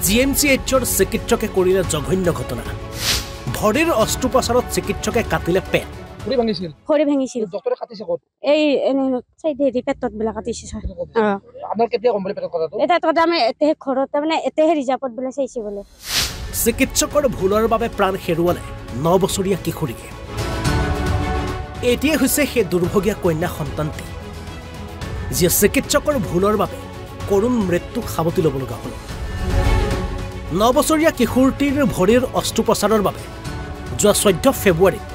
জিএমচিএইচৰ চিকিৎসকে কৰিলে জঘন্য ঘটনা। ভৰিৰ অস্ত্ৰোপচাৰত চিকিৎসকে কাটিলে পেট। ভৰি ভাঙিছিল ডক্টৰে কাটিছে ক'ত? এই চাইডে পেটত বিলাক কাটিছে স্যাৰ। আপোনাৰ কেতিয়া গম পালে পেটত কটাটো? এটা তো আমি এতে ঘৰত মানে এতে ৰিজাৰ্ভত বলে চাইছে বলে। চিকিৎসকৰ ভুলৰ বাবে প্ৰাণ হেৰুৱালে 9 বছৰীয়া কিশোৰীয়ে। এতিয়াই হৈছে সেই দুৰ্ভগীয়া কন্যা সন্তানটি, যিয়ে চিকিৎসকৰ ভুলৰ বাবে কৰুণ মৃত্যু সাৱটি ল'ব লগা হ'ল। 9 বছৰীয়া কিশোৰটিৰ ভৰিৰ অস্ত্ৰোপচাৰৰ বাবে যোৱা 14 ফেব্ৰুৱাৰীত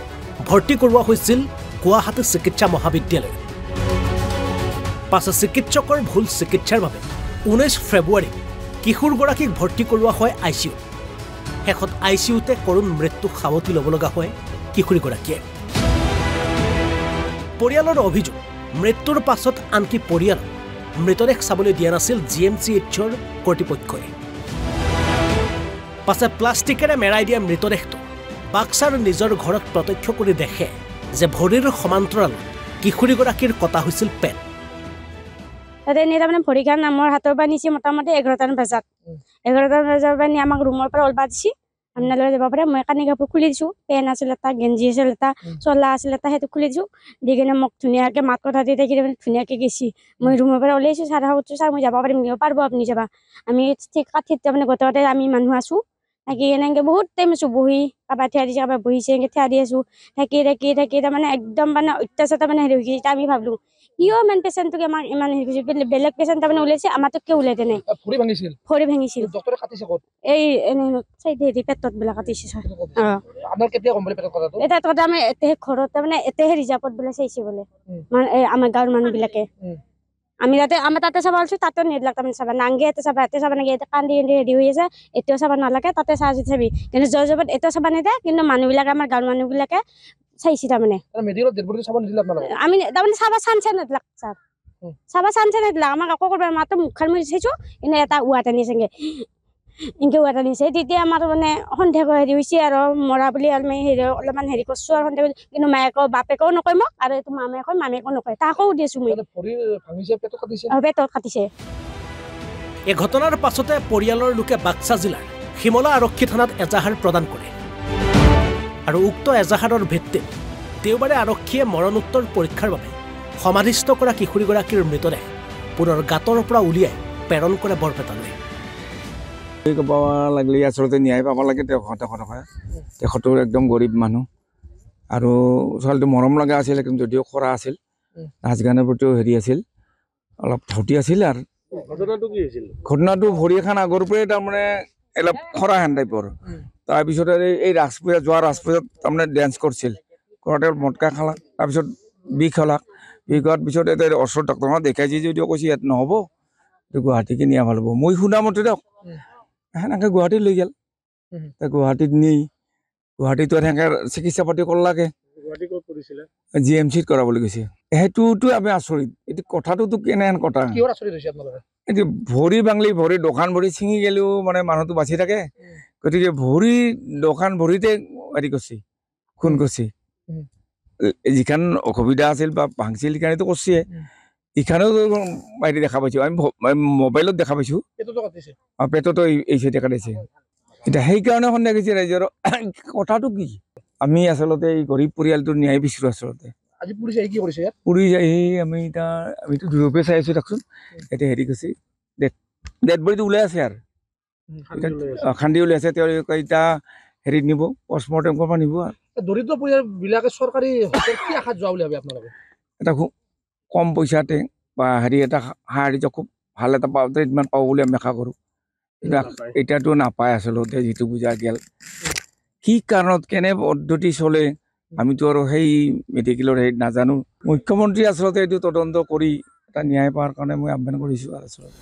ভৰ্তি কৰোৱা হৈছিল গুৱাহাটী চিকিৎসা মহাবিদ্যালয়ত। পাছে চিকিৎসকৰ ভুল চিকিৎসাৰ বাবে 19 ফেব্ৰুৱাৰীত কিশোৰগৰাকীক ভৰ্তি কৰোৱা হয় ICUত। শেষত ICUতে কৰুণ মৃত্যু সাৱটি ল'ব লগা হয় কিশোৰীগৰাকীয়ে। পৰিয়ালৰ অভিযোগ, মৃত্যুৰ পাছত আনকি পৰিয়ালক মৃতদেহ চাবলৈ দিয়া নাছিল জিএমচিএইচৰ কৰ্তৃপক্ষই। পাছে প্লাষ্টিকেৰে মেৰাই দিয়া মৃতদেহটো বাক্সাৰ নিজৰ ঘৰত প্ৰত্যক্ষ কৰি দেখে যে ভৰিৰ সমান্তৰাল কিশোৰীগৰাকীৰ কটা হৈছিল পেট। তাতে নি তাৰমানে ভৰিখান আমাৰ হাতৰ পৰা নিছে মোটামুটি 11টামান বজাত। 11টামান বজাৰ পৰা নি আমাক ৰুমৰ পৰা ওলবা দিছে। আপোনালোকে যাব পাৰে। মই কানি কাপোৰ খুলি দিছোঁ, পেন আছিল এটা, গেঞ্জি আছিল এটা, চলা আছিল এটা, সেইটো খুলি দিছোঁ। দি কিনে মোক ধুনীয়াকৈ মাত কথা দি থাকি ধুনীয়াকৈ গেছি। মই ৰুমৰ পৰা ওলাইছোঁ, ছাৰ সুধিছোঁ, ছাৰ মই যাব পাৰিম নেকি? পাৰিব আপুনি যাবা। আমি ঠিক কাঠিত তাৰমানে গোটেইতে আমি মানুহ আছোঁ। থাকি এনেকৈ বহুত টাইম আছোঁ বহি, কাৰোবাৰ থিয়া দিছে, কাৰোবাৰ বহিছে, এনেকৈ থিয়া দি আছোঁ। থাকি তাৰমানে একদম মানে অত্যাচাৰ তাৰমানে হেৰি হৈ গৈছে। আমি ভাবিলোঁ কিয় ইমান পেচেণ্টটোকে আমাক ইমান হেৰি কৰিছে, বেলেগ পেচেণ্ট তাৰমানে ওলাইছে, আমাৰতো কিয় ওলাইতে নাই। ভৰি ভাঙিছিল ডক্টৰে কাটিছে ক'ত? এই চাইডে পেটত বিলাক কাটিছে স্যাৰ। আপোনাৰ কেতিয়া গম পালে পেটত কটাটো? এটা তো আমি এতে ঘৰত তাৰমানে এতে ৰিজাৰ্ভত বলে চাইছে বলে আমাৰ গাঁৱৰ মানুহ বিলাকে। আমি তাতে চাব আছো, তাতে নেদলাক তাৰমানে চাবা নাংগে, এতে চাবা নাগে, এতে কান্দি হেৰি হৈ আছে, এতিয়াও চাব নালাগে, তাতে চাবি। কিন্তু জয়জবত এতিয়াও চাবা নেদে, কিন্তু মানুহবিলাকে আমাৰ গাঁৱৰ মানুহবিলাকে চাইছে তাৰমানে। আমি তাৰমানে চাবা চান্সে নেদলাক ছাৰ, চাবা চান্সে নেদলাক। আমাক আকৌ কৰিব মাত্ৰ মুখখন মই চাইছো, কিন্তু এটা উৱাত আনিছেগে এনেকৈ উৱাত আনিছে। তেতিয়া আমাৰ মানে সন্দেহ হেৰি হৈছে আৰু মৰা বুলি আমি হেৰি অলপমান হেৰি কৰিছোঁ আৰু সন্দেহ। কিন্তু মায়েকো বাপেকেও নকয় মোক, আৰু এইটো মামেকো নকয়, তাকো সুধিছোঁ মই। পেটত কাটিছে। এই ঘটনাৰ পাছতে পৰিয়ালৰ লোকে বাক্সা জিলাৰ শিমলা আৰক্ষী থানাত এজাহাৰ প্ৰদান কৰে, আৰু উক্ত এজাহাৰৰ ভিত্তিত দেওবাৰে আৰক্ষীয়ে মৰণোত্তৰ পৰীক্ষাৰ বাবে সমাধিস্থ কৰা কিশোৰীগৰাকীৰ মৃতদেহ পুনৰ গাঁতৰ পৰা উলিয়াই প্ৰেৰণ কৰে বৰপেটালৈ। পাব লাগিলে আচলতে ন্যায় পাব লাগে। তেখেতো একদম গৰীব মানুহ, আৰু ছোৱালীটো মৰম লগা আছিল, কিন্তু যদিও খৰা আছিল, নাচ গানৰ প্ৰতিও হেৰি আছিল, অলপ ধাউতি আছিল। আৰু ঘটনাটো ভৰি এখন আগৰ পৰাই তাৰমানে অলপ খৰা হেন টাইপৰ। তাৰপিছত এই যোৱা ৰাজপূজাত তাৰমানে ডেন্স কৰিছিল, কৰোঁতে মটকা খালাক, তাৰপিছত বিষ হলাক। বিষ হোৱাৰ পিছত এতিয়া ওচৰত ডক্টৰক দেখাইছে যদিও কৈছে ইয়াত নহ'ব, গুৱাহাটীকে নিয়া ভাল হ'ব। মই শুনা মতে দিয়ক সেনেকৈ গুৱাহাটীত লৈ গ'ল। গুৱাহাটীত নি গুৱাহাটীতো সেনেকৈ চিকিৎসা পাতি কৰলাকে। জিএমচিত কৰাবলৈ গৈছে। সেইটোতো আমি আচৰিত। এইটো কথাটোতো কেনেহেন কথা, এইটো ভৰি ভাঙলি, ভৰি দোকান ভৰি ছিঙি গ'লেও মানে মানুহটো বাচি থাকে। গতিকে ভৰি দোকান ভৰিতে হেৰি কৰিছে, খুন কৰিছে। যিখন অসুবিধা আছিল বা ভাঙছিল সেইকাৰণেতো কৰিছে। ইখানেও হেৰি দেখা পাইছোঁ, আমি মোবাইলত দেখা পাইছোঁ, পেটতো এই চাইডে কাটিছে। এতিয়া সেইকাৰণে সন্দেহ কৰিছে ৰাইজৰ। কথাটো কি, আমি আচলতে এই গৰীব পৰিয়ালটোৰ ন্যায় বিচাৰোঁ। আচলতে পুলিচ আহি আমিতো দূৰপে চাই আছোঁ। দেখোন এতিয়া হেৰি কৰিছে, ডেড বডিটো ওলাই আছে, আৰু খান্দি ওলাই আছে। তেওঁলোকে এতিয়া হেৰিত নিব, পষ্টমৰ্টেম কৰিব নিব। দৰিদ্ৰ পৰিয়ালবিলাকে চৰকাৰী কি আশাত যোৱা বুলি ভাবে আপোনালোকে? এটা খুব কম পইচাতে বা হেৰি এটা সাহাৰ্য খুব ভাল এটা ট্ৰিটমেণ্ট পাব বুলি আমি আশা কৰোঁ। কিন্তু এতিয়াতো নাপায় আচলতে, যিটো বুজা গেল। কি কাৰণত কেনে পদ্ধতি চলে আমিতো আৰু সেই মেডিকেলৰ হেৰিত নাজানো। মুখ্যমন্ত্ৰী আচলতে এইটো তদন্ত কৰি এটা ন্যায় পোৱাৰ কাৰণে মই আহ্বান কৰিছোঁ। আচলতে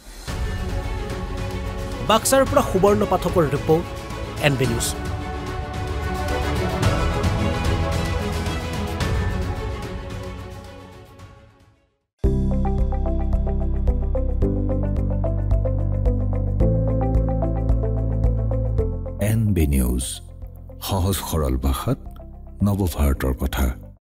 বাক্সাৰ পৰা সুবৰ্ণ পাঠকৰ report, NB news. NB news, সহজ সৰল ভাষাত নৱভাৰতৰ কথা।